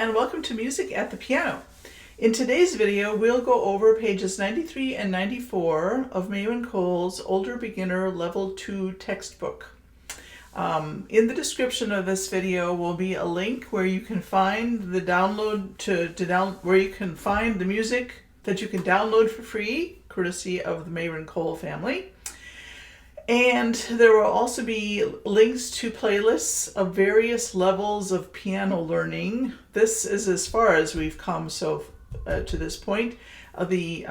and welcome to Music at the Piano. In today's video, we'll go over pages 93 and 94 of Mayron Cole's Older Beginner Level 2 textbook. In the description of this video will be a link where you can find the where you can find the music that you can download for free, courtesy of the Mayron Cole family. And there will also be links to playlists of various levels of piano learning. This is as far as we've come to this point. The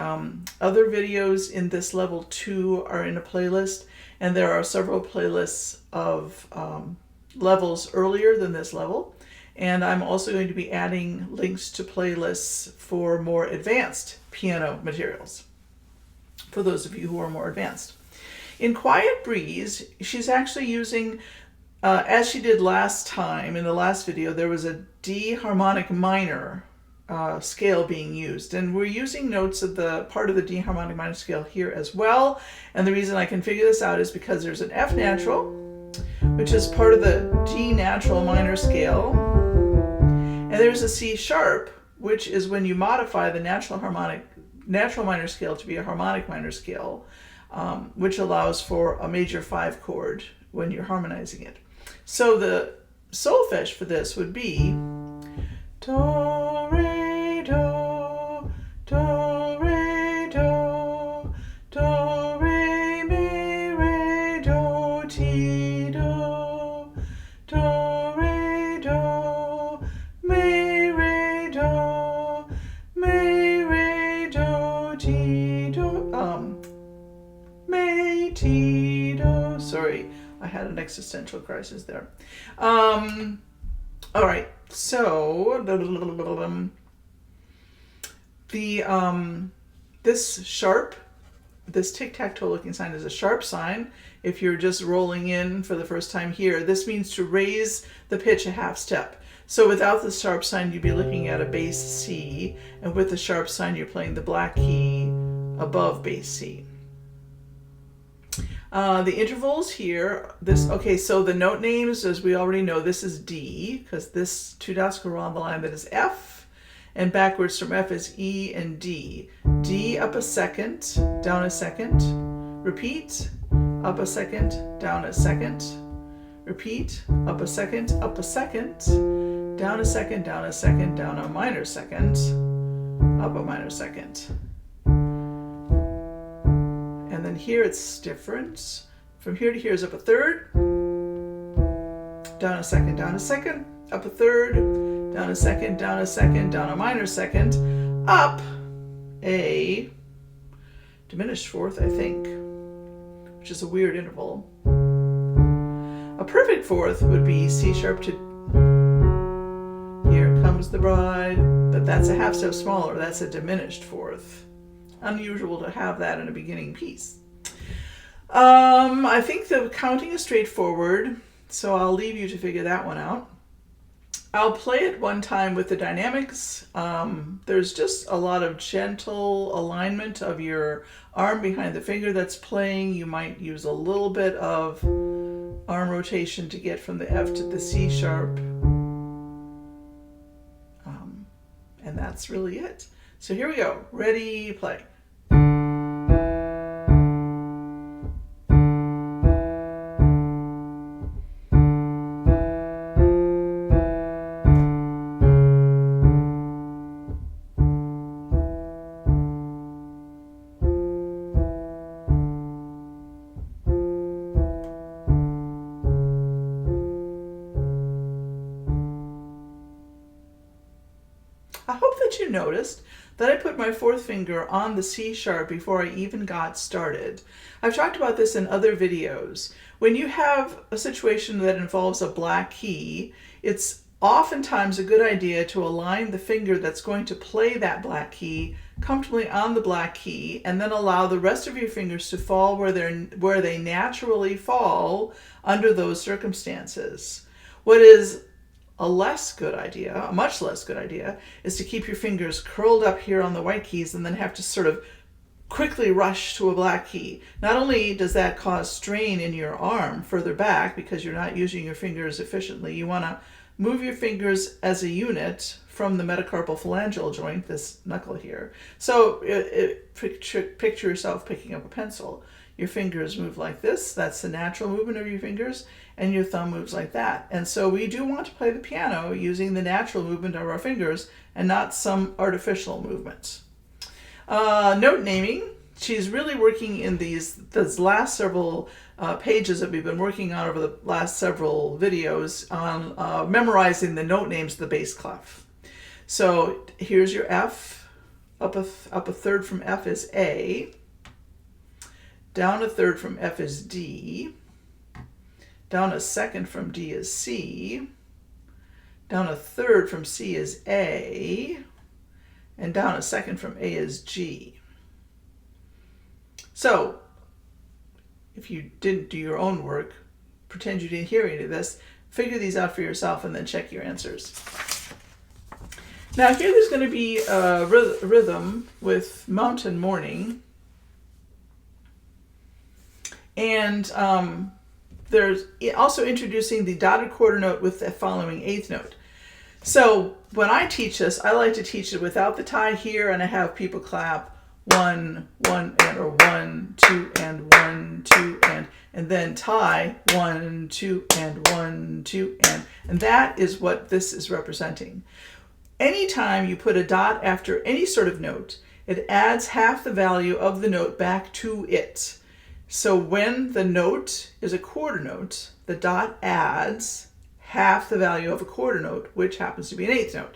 other videos in this level 2 are in a playlist, and there are several playlists of levels earlier than this level. And I'm also going to be adding links to playlists for more advanced piano materials, for those of you who are more advanced. In Quiet Breeze, she's actually using, as she did last time, in the last video, there was a D harmonic minor scale being used. And we're using notes of the part of the D harmonic minor scale here as well. And the reason I can figure this out is because there's an F natural, which is part of the G natural minor scale. And there's a C sharp, which is when you modify the natural minor scale to be a harmonic minor scale. Which allows for a major 5 chord when you're harmonizing it. So the solfege for this would be do, re, do, do, re, do, do, re, mi, re, do, ti, do, do, re, do, mi, re, do, mi, re, do, ti, do. May-ti-do. Sorry, I had an existential crisis there. All right, so this sharp, this tic-tac-toe looking sign is a sharp sign. If you're just rolling in for the first time here, this means to raise the pitch a half step. So without the sharp sign, you'd be looking at a bass C, and with the sharp sign, you're playing the black key above bass C. The intervals here, so the note names, as we already know, this is D, because this 2 dots go along the line, that is F, and backwards from F is E and D. D up a second, down a second, repeat, up a second, down a second, repeat, up a second, down a second, down a second, down a minor second, up a minor second. And then here it's different. From here to here is up a third, down a second, up a third, down a second, down a minor second, up a diminished fourth, I think, which is a weird interval. A perfect fourth would be C sharp to Here Comes the Bride, but that's a half step smaller. That's a diminished fourth. Unusual to have that in a beginning piece. I think the counting is straightforward, so I'll leave you to figure that one out. I'll play it one time with the dynamics. There's just a lot of gentle alignment of your arm behind the finger that's playing. You might use a little bit of arm rotation to get from the F to the C sharp. And that's really it. So here we go. Ready, play. I hope that you noticed that I put my 4th finger on the C sharp before I even got started. I've talked about this in other videos. When you have a situation that involves a black key, it's oftentimes a good idea to align the finger that's going to play that black key comfortably on the black key, and then allow the rest of your fingers to fall where they naturally fall under those circumstances. What is a much less good idea, is to keep your fingers curled up here on the white keys and then have to sort of quickly rush to a black key. Not only does that cause strain in your arm further back because you're not using your fingers efficiently, you want to move your fingers as a unit from the metacarpal phalangeal joint, this knuckle here. So picture yourself picking up a pencil. Your fingers move like this. That's the natural movement of your fingers, and your thumb moves like that. And so we do want to play the piano using the natural movement of our fingers and not some artificial movements. Note naming. She's really working in these last several pages that we've been working on over the last several videos on memorizing the note names of the bass clef. So here's your F. Up a third from F is A. Down a third from F is D. Down a second from D is C. Down a third from C is A. And down a second from A is G. So, if you didn't do your own work, pretend you didn't hear any of this, figure these out for yourself and then check your answers. Now here there's going to be a rhythm with Mountain Morning. And there's also introducing the dotted quarter note with the following eighth note. So when I teach this, I like to teach it without the tie here, and I have people clap 1, 1, or 1, 2, and 1, 2, and then tie 1, 2, and 1, 2, and that is what this is representing. Anytime you put a dot after any sort of note, it adds half the value of the note back to it. So when the note is a quarter note, the dot adds half the value of a quarter note, which happens to be an eighth note.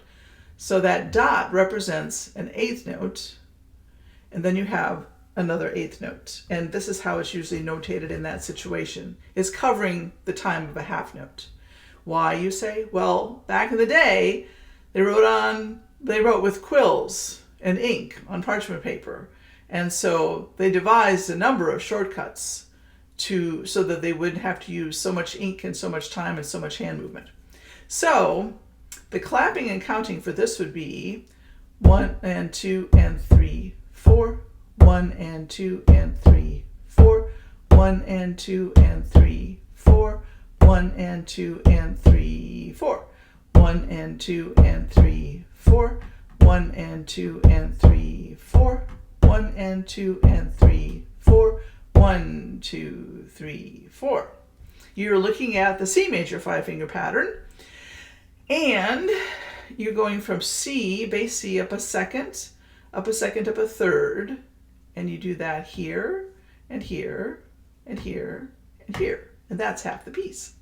So that dot represents an eighth note, and then you have another eighth note. And this is how it's usually notated in that situation. It's covering the time of a half note. Why, you say? Well, back in the day, they wrote with quills and ink on parchment paper. And so they devised a number of shortcuts so that they wouldn't have to use so much ink and so much time and so much hand movement. So the clapping and counting for this would be 1 and 2 and 3, 4, 1 and 2 and 3, 4, 1 and 2 and 3, 4, 1 and 2 and 3, 4, 1 and 2 and 3, 4, 1 and 2 and 3, 4, 1 and 2 and 3, 4, 1, 2, 3, 4. You're looking at the C major 5-finger pattern, and you're going from C, bass C, up a second, up a third, and you do that here, and here, and here, and here, and that's half the piece.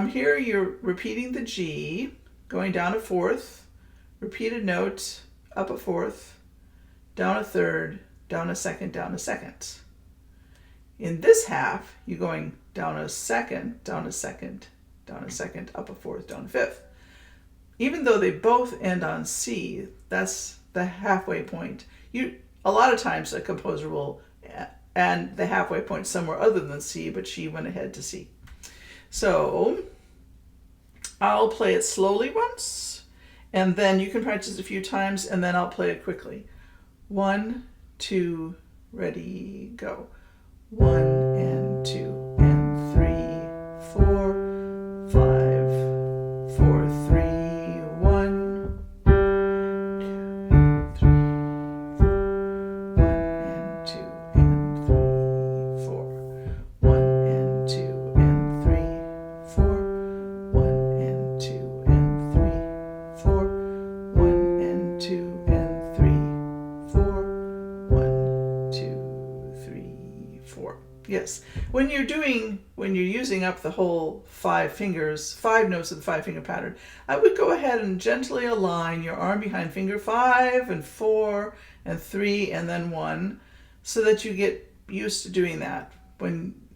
Here you're repeating the G, going down a fourth, repeated note, up a fourth, down a third, down a second, down a second. In this half, you're going down a second, down a second, down a second, up a fourth, down a fifth. Even though they both end on C, that's the halfway point. A lot of times a composer will add the halfway point somewhere other than C, but she went ahead to C. So I'll play it slowly once, and then you can practice a few times, and then I'll play it quickly. 1, 2, ready, go. 1 and 2 and 3, 4, 5, 4, 3, 1, 2 and 3, 1 and 2 and 3, 4, 1 and 2 and 3, 4, 1 and 2 and 3, 4, 1 and 2 and 3, 4, 1, 2, 3, 4. Yes, when you're using up the whole 5 notes of the 5-finger pattern, I would go ahead and gently align your arm behind finger 5 and 4 and 3 and then 1, so that you get used to doing that.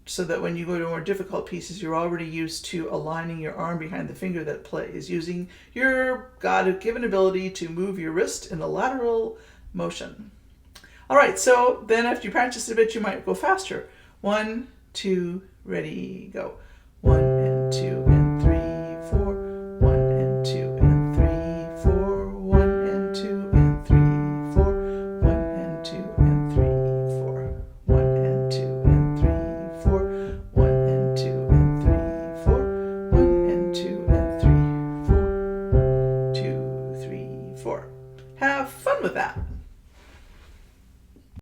So that when you go to more difficult pieces, you're already used to aligning your arm behind the finger that plays, using your God-given ability to move your wrist in a lateral motion. All right, so then after you practice a bit, you might go faster. 1, 2, ready, go. 1 and 2 and 3, 4, 1 and 2 and 3, 4, 1 and 2 and 3, 4, 1 and 2 and 3, 4, 1 and 2 and 3, 4, 1 and 2 and 3, 4, 1 and 2 and 3, 4, 2, 3, have fun with that.